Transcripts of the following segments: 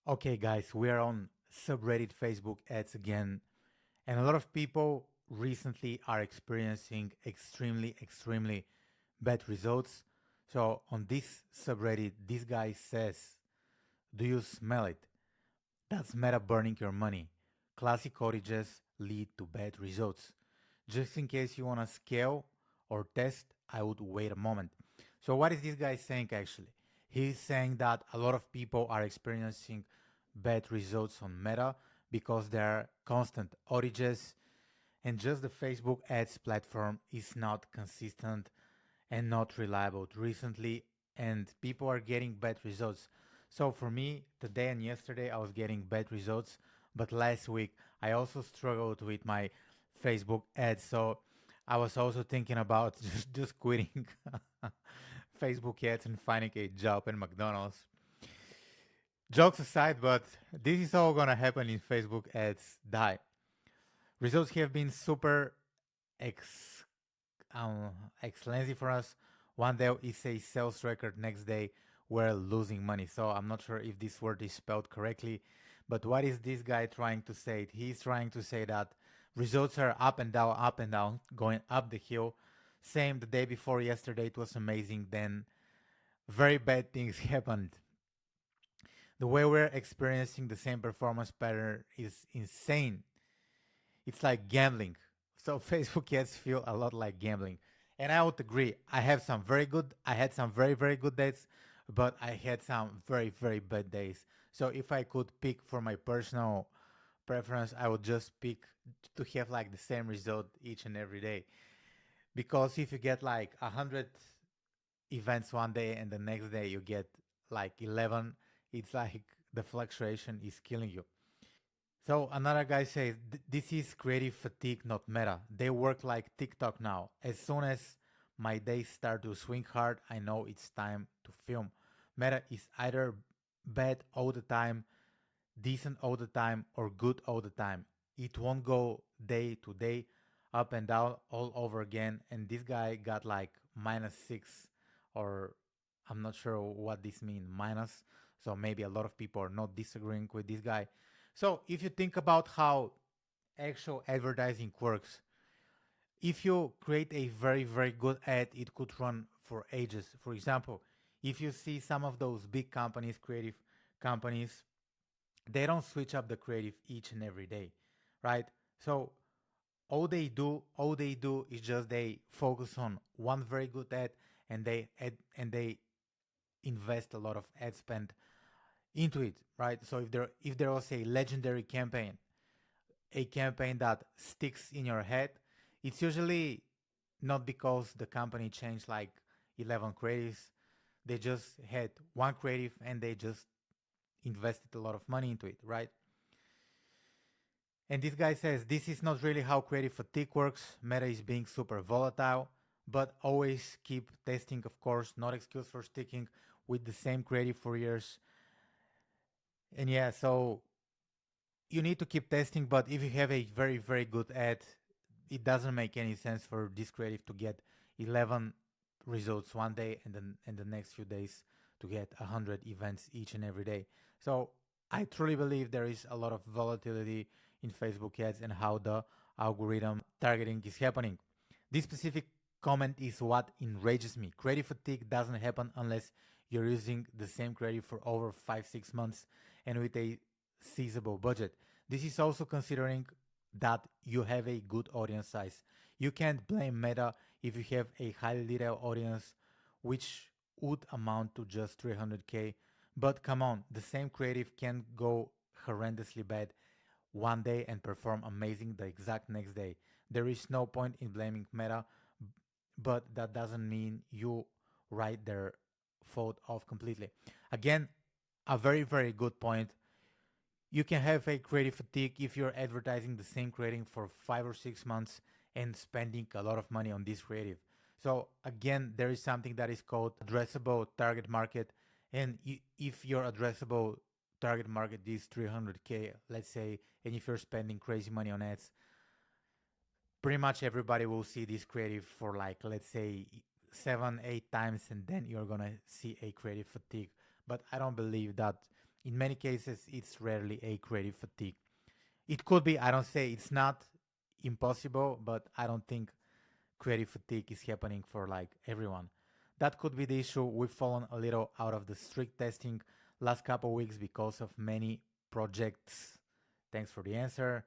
Okay, guys, we are on subreddit Facebook ads again, and a lot of people recently are experiencing extremely bad results. So, on this subreddit, this guy says, do you smell it? That's meta burning your money. Classic outages lead to bad results. Just in case you want to scale or test, I would wait a moment. So, what is this guy saying actually? He's saying that a lot of people are experiencing bad results on Meta because there are constant outages and just the Facebook ads platform is not consistent and not reliable recently, and people are getting bad results. So for me, today and yesterday I was getting bad results, but last week I also struggled with my Facebook ads. So I was also thinking about just quitting Facebook ads and finding a job in McDonald's. Jokes aside, but this is all gonna happen in Facebook ads die. Results have been super ex excellent for us. One day is a sales record, next day we're losing money. So I'm not sure if this word is spelled correctly, but what is this guy trying to say? He's trying to say that results are up and down, going up the hill. Same the day before yesterday, it was amazing. Then very bad things happened. The way we're experiencing the same performance pattern is insane. It's like gambling. So Facebook ads feel a lot like gambling. And I would agree. I had some very good days, but I had some very bad days. So if I could pick for my personal preference, I would just pick to have like the same result each and every day. Because if you get like 100 events one day and the next day you get like 11, it's like the fluctuation is killing you. So another guy says, This is creative fatigue, not meta. They work like TikTok now. As soon as my days start to swing hard, I know it's time to film. Meta is either bad all the time, decent all the time, or good all the time. It won't go day to day, up and down all over again. And this guy got like -6, or I'm not sure what this means, minus. So maybe a lot of people are not disagreeing with this guy. So if you think about how actual advertising works, if you create a very good ad, it could run for ages. For example, if you see some of those big companies, creative companies, they don't switch up the creative each and every day, right? So all they do is just they focus on one very good ad, and they invest a lot of ad spend into it, right? So if there was a legendary campaign, a campaign that sticks in your head, it's usually not because the company changed like 11 creatives. They just had one creative and they just invested a lot of money into it, right? And this guy says this is not really how creative fatigue works. Meta is being super volatile, but always keep testing, of course, not excuse for sticking with the same creative for years. And yeah, so you need to keep testing, but if you have a very good ad, it doesn't make any sense for this creative to get 11 results one day and then in the next few days to get 100 events each and every day. So I truly believe there is a lot of volatility in Facebook ads and how the algorithm targeting is happening. This specific comment is what enrages me. Creative fatigue doesn't happen unless you're using the same creative for over 5 6 months and with a seizable budget. This is also considering that you have a good audience size. You can't blame Meta if you have a highly detailed audience, which would amount to just 300K. But come on, the same creative can go horrendously bad one day and perform amazing the exact next day. There is no point in blaming Meta, but that doesn't mean you write their fault off completely. Again, a very good point. You can have a creative fatigue if you're advertising the same creative for 5 or 6 months and spending a lot of money on this creative. So again, there is something that is called addressable target market, and if your addressable target market is 300K, let's say, and if you're spending crazy money on ads, pretty much everybody will see this creative for like, let's say, 7 8 times, and then you're gonna see a creative fatigue. But I don't believe that In many cases, it's rarely a creative fatigue. It could be, I don't say it's not impossible, but I don't think creative fatigue is happening for like everyone. That could be the issue. We've fallen a little out of the strict testing last couple weeks because of many projects. Thanks for the answer.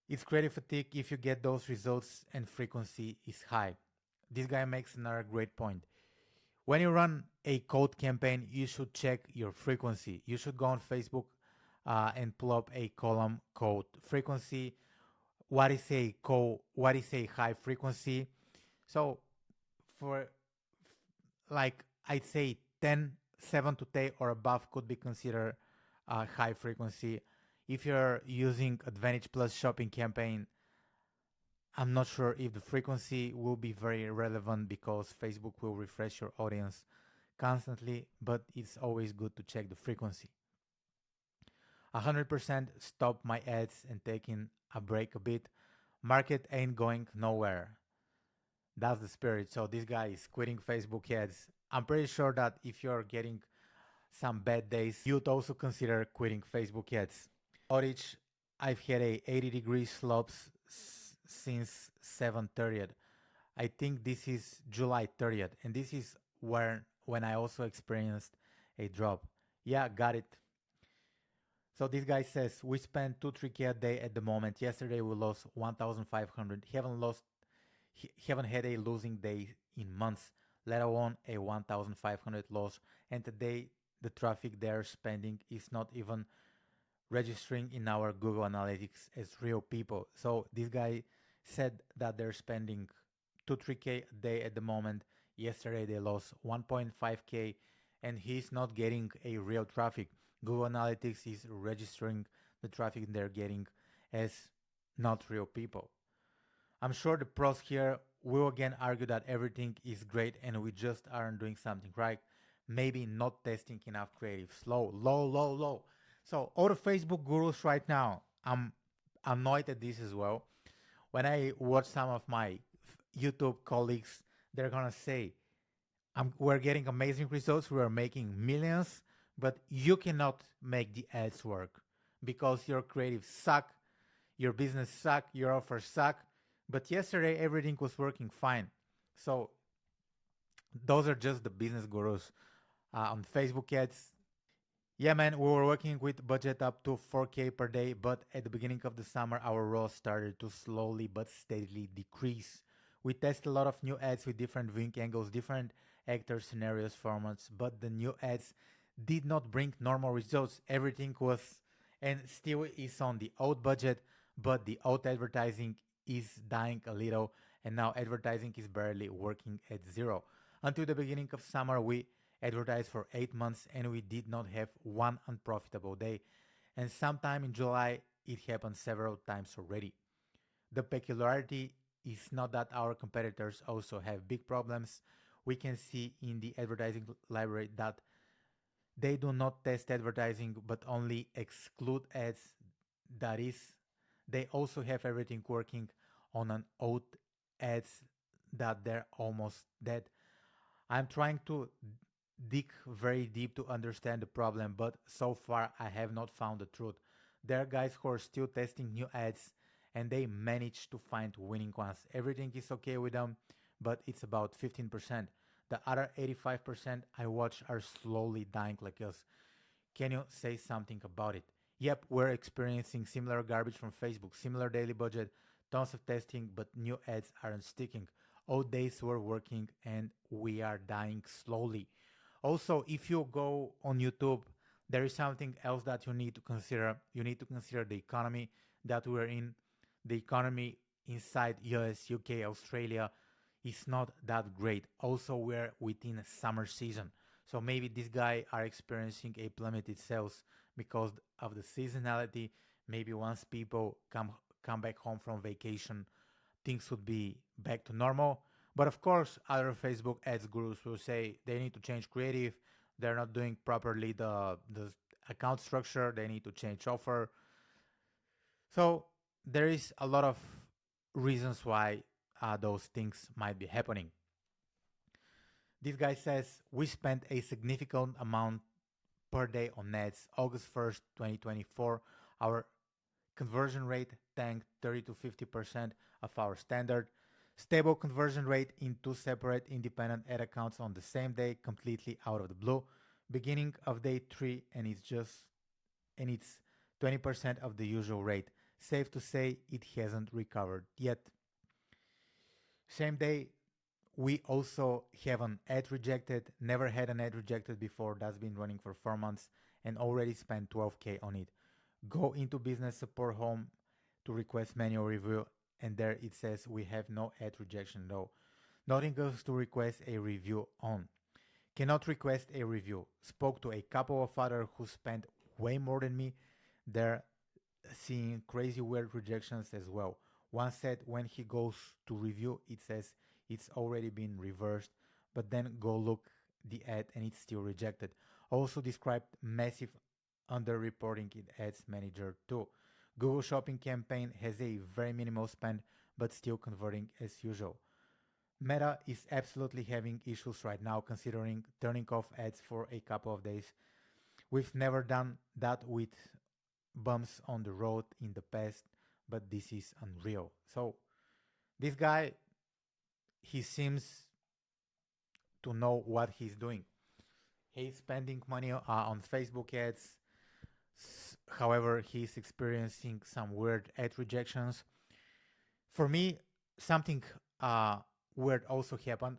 It's creative fatigue if you get those results and frequency is high. This guy makes another great point. When you run a code campaign, you should check your frequency. You should go on Facebook and pull up a column called frequency. What is a high frequency? So for like I'd say 10, 7 to 10 or above could be considered a high frequency. If you're using Advantage Plus shopping campaign, I'm not sure if the frequency will be very relevant because Facebook will refresh your audience constantly, but it's always good to check the frequency. 100% stop my ads and taking a break a bit. Market ain't going nowhere. That's the spirit. So this guy is quitting Facebook ads. I'm pretty sure that if you're getting some bad days, you'd also consider quitting Facebook ads. Outage, I've had a 80-degree slopes since 7:30th. I think this is July 30th, and this is where when I also experienced a drop. Yeah, got it. So this guy says we spend 2-3k a day at the moment. Yesterday we lost 1,500. Haven't had a losing day in months, let alone a 1,500 loss. And today the traffic they're spending is not even registering in our Google Analytics as real people. So this guy said that they're spending 2-3k a day at the moment. Yesterday they lost 1.5k, and he's not getting a real traffic. Google Analytics is registering the traffic they're getting as not real people. I'm sure the pros here will again argue that everything is great and we just aren't doing something right. Maybe not testing enough creative. Slow, low, low, low. So all the Facebook gurus right now, I'm annoyed at this as well. When I watch some of my YouTube colleagues, they're gonna say, we're getting amazing results, we are making millions, but you cannot make the ads work because your creatives suck, your business suck, your offers suck. But yesterday everything was working fine. So those are just the business gurus on Facebook ads. Yeah, man, we were working with budget up to 4k per day, but at the beginning of the summer, our ROAS started to slowly but steadily decrease. We tested a lot of new ads with different viewing angles, different actor scenarios, formats, but the new ads did not bring normal results. Everything was and still is on the old budget, but the old advertising is dying a little, and now advertising is barely working at zero. Until the beginning of summer, we advertised for 8 months and we did not have one unprofitable day. And sometime in July, it happened several times already. The peculiarity is not that our competitors also have big problems. We can see in the advertising library that they do not test advertising but only exclude ads. That is, they also have everything working on an old ads that they're almost dead. I'm trying to dig very deep to understand the problem, but so far I have not found the truth. There are guys who are still testing new ads and they manage to find winning ones. Everything is okay with them, but it's about 15%. The other 85% I watch are slowly dying like us. Can you say something about it? Yep, we're experiencing similar garbage from Facebook, similar daily budget, tons of testing, but new ads aren't sticking. Old days were working and we are dying slowly. Also, if you go on YouTube, there is something else that you need to consider. You need to consider the economy that we're in. The economy inside US, UK, Australia is not that great. Also, we're within a summer season. So maybe this guy are experiencing a plummeted sales because of the seasonality. Maybe once people come back home from vacation, things would be back to normal. But of course, other Facebook ads gurus will say they need to change creative. They're not doing properly the account structure. They need to change offer. So there is a lot of reasons why those things might be happening. This guy says we spent a significant amount per day on ads. August 1st, 2024, our conversion rate tanked 30 to 50% of our standard. Stable conversion rate in two separate independent ad accounts on the same day, completely out of the blue. Beginning of day 3, and it's 20% of the usual rate. Safe to say it hasn't recovered yet. Same day, we also have an ad rejected. Never had an ad rejected before. That's been running for 4 months and already spent 12K on it. Go into business support home to request manual review, and there it says we have no ad rejection though. Nothing goes to request a review on. Cannot request a review. Spoke to a couple of others who spent way more than me. They're seeing crazy weird rejections as well. One said when he goes to review, it says it's already been reversed, but then go look the ad and it's still rejected. Also described massive underreporting in Ads Manager too. Google Shopping campaign has a very minimal spend, but still converting as usual. Meta is absolutely having issues right now, considering turning off ads for a couple of days. We've never done that with bumps on the road in the past, but this is unreal. So this guy, he seems to know what he's doing. He's spending money on Facebook ads. However, he's experiencing some weird ad rejections. For me, something weird also happened.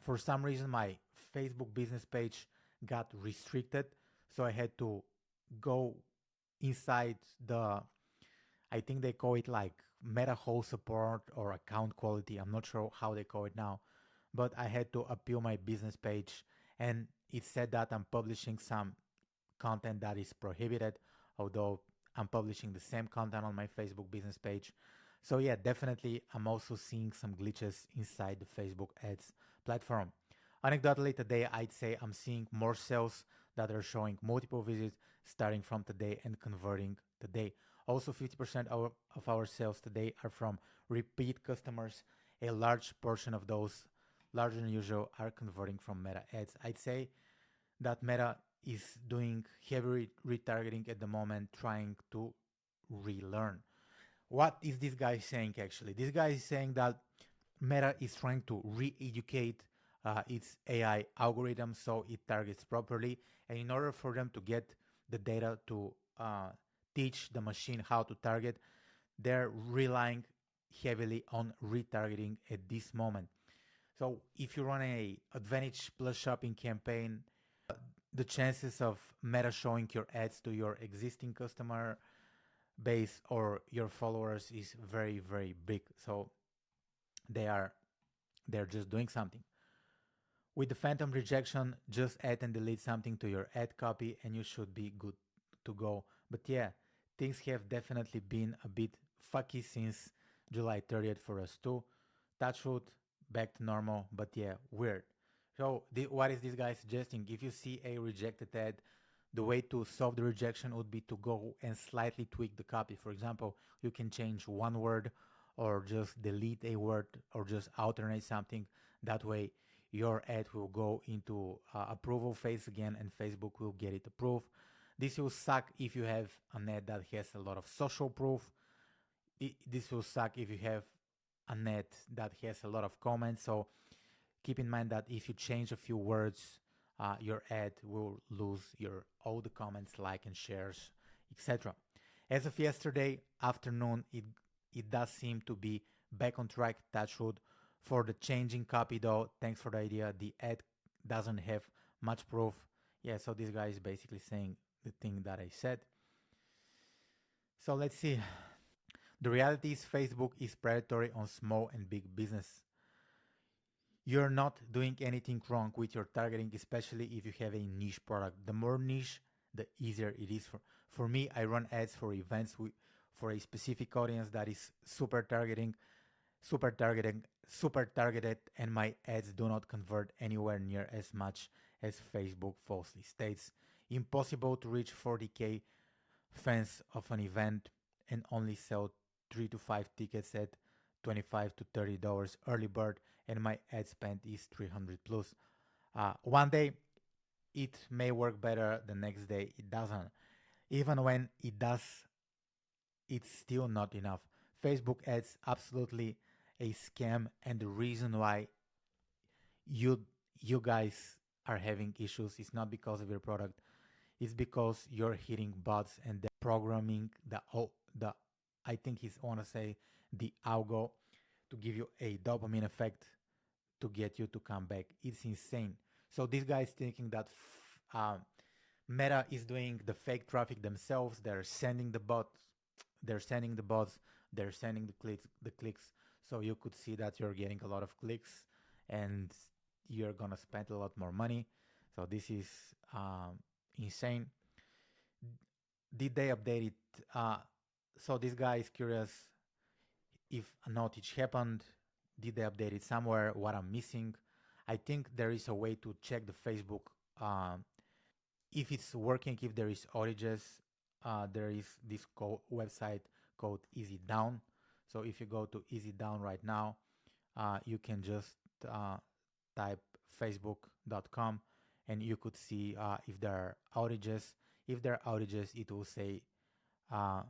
For some reason, my Facebook business page got restricted, so I had to go inside the, I think they call it like meta host support or account quality. I'm not sure how they call it now, but I had to appeal my business page, and it said that I'm publishing some content that is prohibited, although I'm publishing the same content on my Facebook business page. So yeah, definitely I'm also seeing some glitches inside the Facebook ads platform. Anecdotally today, I'd say I'm seeing more sales that are showing multiple visits starting from today and converting today. Also, 50% of our sales today are from repeat customers. A large portion of those, larger than usual, are converting from Meta ads. I'd say that Meta is doing heavy retargeting at the moment, trying to relearn. What is this guy saying actually? This guy is saying that Meta is trying to re-educate its AI algorithm so it targets properly. And in order for them to get the data to teach the machine how to target, they're relying heavily on retargeting at this moment. So if you run a Advantage Plus shopping campaign, the chances of Meta showing your ads to your existing customer base or your followers is very, very big. So they're just doing something. With the phantom rejection, just add and delete something to your ad copy and you should be good to go. But yeah, things have definitely been a bit fucky since July 30th for us too. Touch wood, back to normal, but yeah, weird. So what is this guy suggesting? If you see a rejected ad, the way to solve the rejection would be to go and slightly tweak the copy. For example, you can change one word or just delete a word or just alternate something. That way your ad will go into approval phase again and Facebook will get it approved. This will suck if you have an ad that has a lot of social proof. This will suck if you have a ad that has a lot of comments. So keep in mind that if you change a few words, your ad will lose all the comments, like and shares, etc. As of yesterday afternoon, it does seem to be back on track, touch wood. For the changing copy though, thanks for the idea. The ad doesn't have much proof. Yeah, so this guy is basically saying the thing that I said. So let's see. The reality is Facebook is predatory on small and big business. You're not doing anything wrong with your targeting, especially if you have a niche product. The more niche, the easier it is. For me, I run ads for events for a specific audience that is super targeted, and my ads do not convert anywhere near as much as Facebook falsely states. Impossible to reach 40K fans of an event and only sell 3 to 5 tickets at $25 to $30 early bird, and my ad spend is 300 plus. One day it may work better the next day. It doesn't. Even when it does, it's still not enough. Facebook ads absolutely a scam, and the reason why you you guys are having issues is not because of your product. It's because you're hitting bots and they're programming the I think he's want to say the algo to give you a dopamine effect to get you to come back. It's insane. So this guy is thinking that Meta is doing the fake traffic themselves. They're sending the bots. They're sending the bots. They're sending the clicks. The clicks. So you could see that you're getting a lot of clicks, and you're gonna spend a lot more money. So this is insane. Did they update it? So this guy is curious if an outage happened. Did they update it somewhere? What I'm missing? I think there is a way to check the Facebook if it's working. If there is outages, there is this website called Easy Down. So if you go to Easy Down right now, you can just type facebook.com and you could see if there are outages. If there are outages, it will say, uh,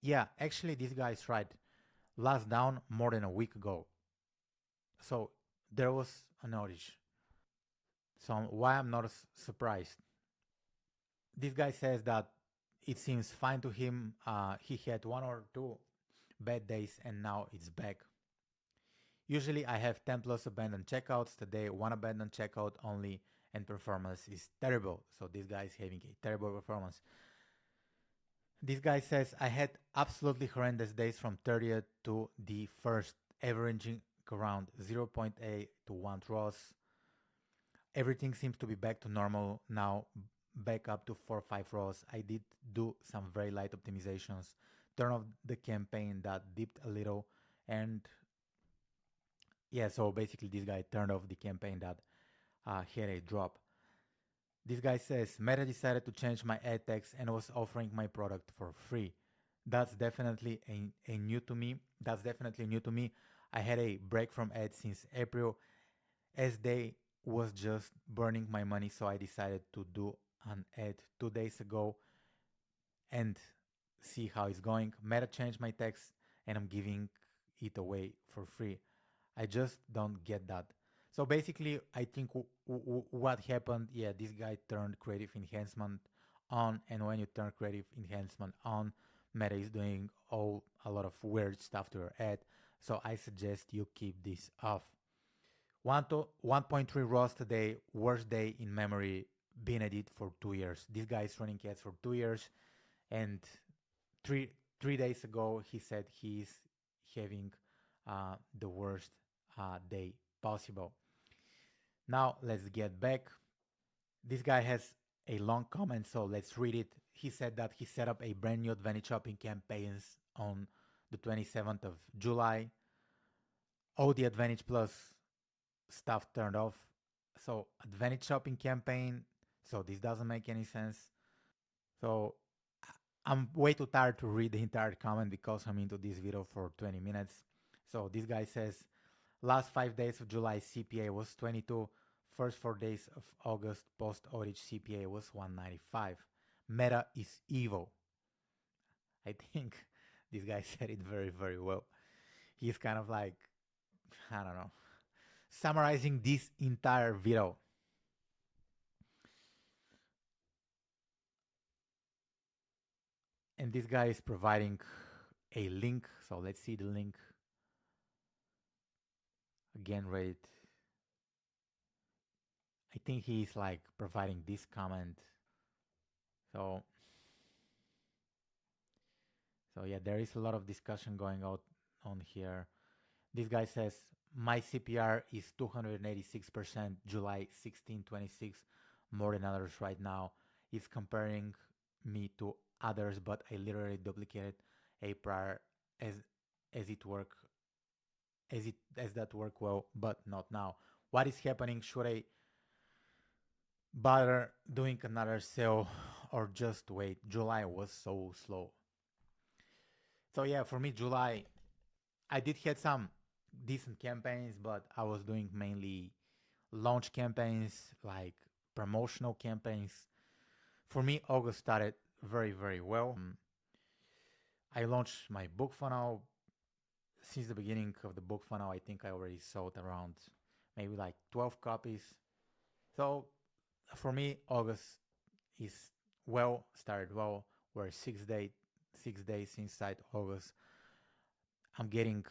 yeah, actually, this guy is right. Last down more than a week ago. So there was an outage. So why I'm not surprised. This guy says that it seems fine to him. He had one or two bad days and now it's back. Usually I have 10 plus abandoned checkouts. Today, one abandoned checkout only and performance is terrible. So this guy is having a terrible performance. This guy says I had absolutely horrendous days from 30th to the 1st, averaging around zero point 0.8 to 1 draws. Everything seems to be back to normal now, back up to 4 or 5 rows. I did do some very light optimizations, turn off the campaign that dipped a little, and yeah, so basically this guy turned off the campaign that had a drop. This guy says Meta decided to change my ad text and was offering my product for free. That's definitely a new to me. That's definitely new to me. I had a break from ads since April as they was just burning my money, so I decided to do an ad 2 days ago and see how it's going. Meta changed my text and I'm giving it away for free. I just don't get that. So basically, I think what happened, yeah, this guy turned creative enhancement on, and when you turn creative enhancement on, Meta is doing a lot of weird stuff to your ad. So I suggest you keep this off. 1.3 ROS today, worst day in memory, been at it for 2 years. This guy is running ads for 2 years, and three 3 days ago he said he's having the worst day possible. Now let's get back. This guy has a long comment, so let's read it. He said that he set up a brand new Advantage Shopping campaigns on the 27th of July. All the Advantage Plus stuff turned off. So Advantage Shopping campaign. So this doesn't make any sense. So I'm way too tired to read the entire comment because I'm into this video for 20 minutes. So this guy says, last 5 days of July CPA was 22. First 4 days of August post outage CPA was 195. Meta is evil. I think this guy said it very, very well. He's kind of like, I don't know, summarizing this entire video. And this guy is providing a link. So let's see the link. Again, rate. I think he's like providing this comment. So, so yeah, there is a lot of discussion going on here. This guy says my CPR is 286% July 1626, more than others right now. He's comparing me to others, but I literally duplicated a prior as it work as that work well, but not now. What is happening? Should I bother doing another sale or just wait? July was so slow. So yeah, for me, July, I did had some decent campaigns, but I was doing mainly launch campaigns like promotional campaigns. For me, August started very, very well. I launched my book funnel. Since the beginning of the book funnel, I think I already sold around maybe like 12 copies. So for me, August is started well. We're 6 days inside August. I'm getting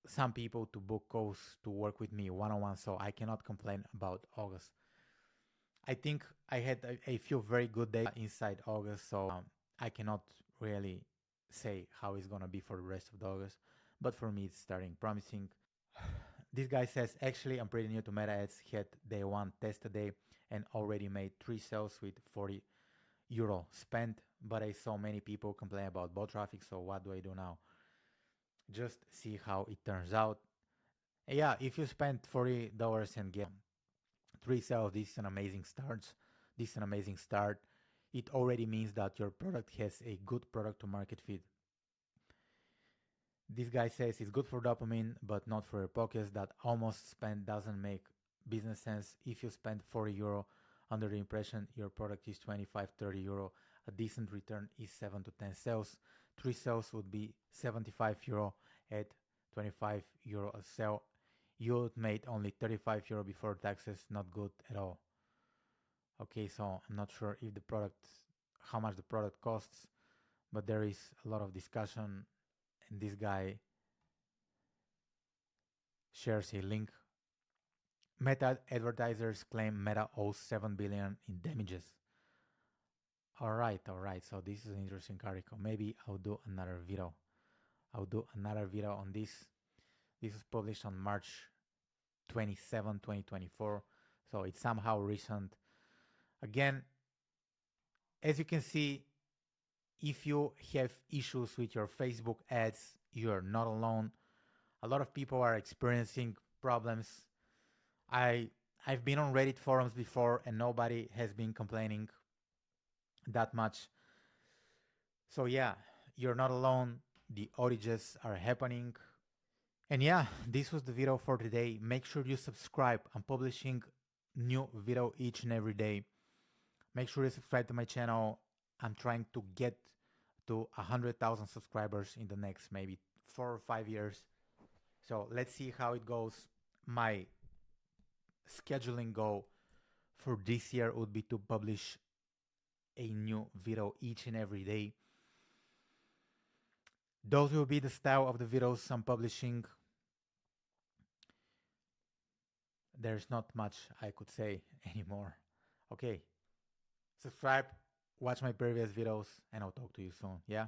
some people to book calls to work with me one-on-one, so I cannot complain about August. I think I had a few very good days inside August, so I cannot really say how it's gonna be for the rest of the August. But for me, it's starting promising. This guy says, actually, I'm pretty new to Meta Ads. Had day one test a day and already made 3 sales with €40 spent. But I saw many people complain about bot traffic, so what do I do now? Just see how it turns out. Yeah, if you spend $40 and get 3 sales, this is an amazing start. This is an amazing start. It already means that your product has a good product to market fit. This guy says it's good for dopamine, but not for your pockets. That almost spend doesn't make business sense. If you spend €40 under the impression your product is 25, €30, a decent return is 7 to 10 sales. 3 sales would be €75 at €25 a sale. You made only €35 before taxes. Not good at all. Okay, so I'm not sure if how much the product costs, but there is a lot of discussion, and this guy shares a link. Meta advertisers claim Meta owes $7 billion in damages. All right. So this is an interesting article. Maybe I'll do another video. On this. This was published on March 27, 2024. So it's somehow recent. Again, as you can see, if you have issues with your Facebook ads, you're not alone. A lot of people are experiencing problems. I've been on Reddit forums before and nobody has been complaining that much. So yeah, you're not alone. The outages are happening. And yeah, this was the video for today. Make sure you subscribe. I'm publishing new video each and every day. Make sure you subscribe to my channel. I'm trying to get to 100,000 subscribers in the next maybe 4 or 5 years. So let's see how it goes. My scheduling goal for this year would be to publish a new video each and every day. Those will be the style of the videos I'm publishing. There's not much I could say anymore. Okay, subscribe, watch my previous videos, and I'll talk to you soon. Yeah.